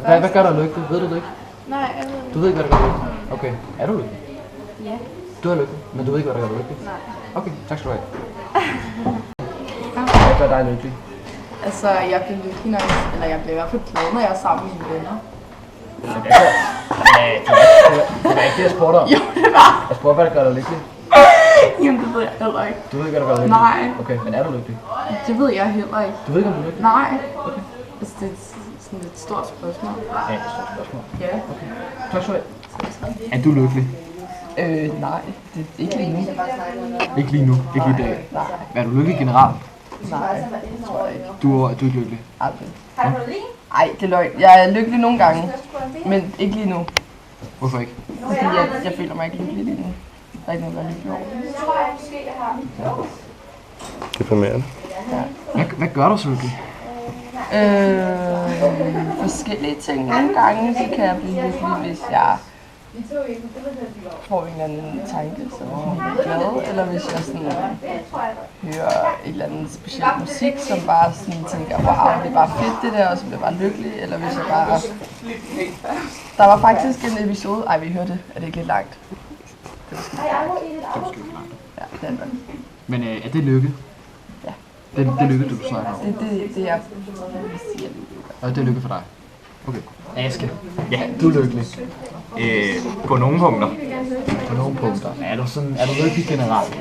Hvad gør dig lykkelig? Ved du det ikke? Nej, jeg ved det. Du ved ikke, hvad der gør dig lykkelig? Okay. Er du lykkelig? Ja. Du er lykkelig, men du ved ikke, hvad der gør dig lykkelig? Nej. Okay, tak skal du have. Hvad gør dig lykkelig? Altså, jeg bliver lykkelig, eller jeg bliver i hvert fald glad, når jeg er sammen med mine venner. Det var ikke det, jeg spurgte om. Jo, det var. Jeg spurgte, hvad der gør dig lykkelig. Jamen, det ved jeg heller ikke. Du ved ikke, hvad der gør dig lykkelig? Nej. Okay, men er du lykkelig? Det ved jeg heller ikke. Du ved ikke, om du er lykkelig? Nej. Okay. Altså, det er sådan et stort spørgsmål. Ja, et stort spørgsmål. Ja. Okay. Tak skal du have. Er du lykkelig? Nej. Det er ikke lige nu. Ikke lige nu. Ikke lige i dag. Nej. Er du lykkelig generelt? Nej, det tror jeg ikke. Du er ikke lykkelig? Aldrig. Ej, det er løgn. Jeg er lykkelig nogle gange, men ikke lige nu. Hvorfor ikke? Fordi jeg føler mig ikke lykkelig lige nu. Der er ikke noget, der er lykkelig over. Deprimerende. Hvad gør du så lykkelig? Forskellige ting. Nogle gange så kan jeg blive lykkelig, hvis jeg får en eller anden tanke, som er helt glad, eller hvis jeg sådan hører et eller andet specielt musik, som bare sådan tænker, wow, det er bare fedt det der, og så bliver jeg bare lykkelig, eller hvis jeg bare... Der var faktisk en episode, vi hørte det, er det ikke lidt langt? Det var skidt langt. Ja, det er det. Men er det lykke? Ja. Det er lykke, du snakker om? Det jeg siger. Og det er lykke for dig? Okay. Aske. Ja, du er lykkelig. På nogle punkter. På nogle punkter. Er du lykkelig generelt?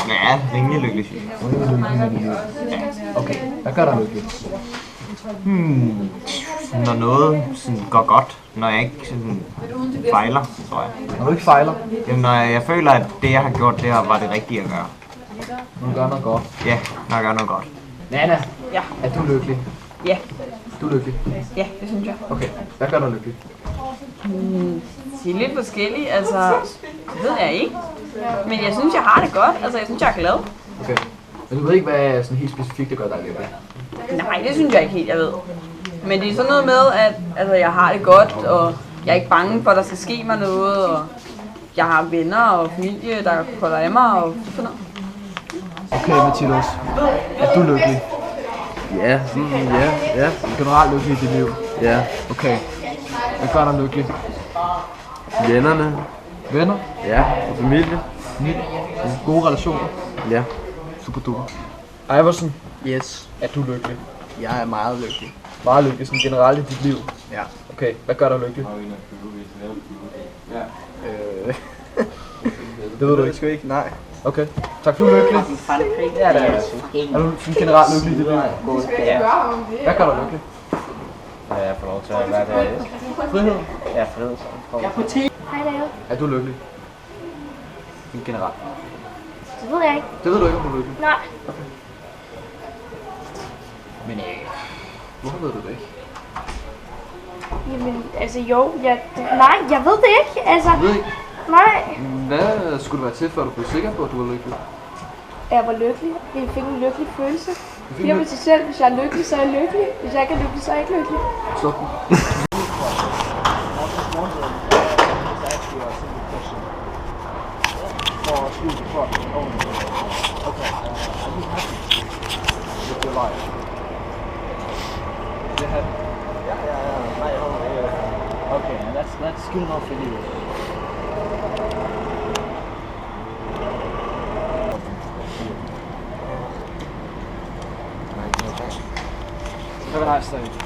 Ja, rimelig lykkelig. Rimelig lykkelig med dit liv? Ja. Okay. Hvad gør dig lykkelig? Når noget sådan går godt, når jeg ikke sådan fejler, tror jeg. Når du ikke fejler? Jamen, når jeg føler, at det jeg har gjort, det her var det rigtige at gøre. Når du gør noget godt? Ja, når jeg gør noget godt. Nana, Ja. er du lykkelig? Ja. Du er lykkelig? Ja, det synes jeg. Okay. Hvad gør dig lykkelig? De er lidt forskellige, altså, det ved jeg ikke. Men jeg synes, jeg har det godt. Altså, jeg synes, jeg er glad. Okay. Men du ved ikke, hvad sådan helt specifikt, der gør dig lykkelig? Nej, det synes jeg ikke helt, jeg ved. Men det er sådan noget med, at altså, jeg har det godt, og jeg er ikke bange for, at der skal ske mig noget, og jeg har venner og familie, der holder af mig, og sådan noget. Okay, Mathilus. Er du lykkelig? Ja, ja. Generelt lykkelig i dit liv? Ja. Okay. Hvad gør dig lykkelig? Vennerne. Venner? Ja, og familie. Gode relationer? Ja. Super duper. Iversen, Yes. er du lykkelig? Jeg er meget lykkelig. Meget lykkelig, sådan generelt i dit liv? Ja. Okay, hvad gør dig lykkelig? Det ved du ikke? Sgu ikke, nej. Okay. Tak, du er lykkelig. Ja, det er du sådan generelt lykkelig i dit liv? Ja. Hvad gør dig lykkelig? Jeg får lov til at være der. Frihed. Ja, frihed. Hej David. Er du lykkelig? Sådan generelt. Det ved jeg ikke. Det ved du ikke, om du er lykkelig? Nej. Men hvorfor ved du det ikke? Jamen, altså jo, nej, jeg ved det ikke. Altså, Du ved ikke? nej. Hvad skulle det være til, før du blev sikker på, at du var lykkelig? Jeg var lykkelig. Jeg fik en lykkelig følelse. fik Siger en med sig selv, hvis jeg er lykkelig, så er jeg lykkelig. Hvis jeg ikke er lykkelig, så er jeg ikke lykkelig. Sluk den. Okay, that's good enough for you. Have a nice day.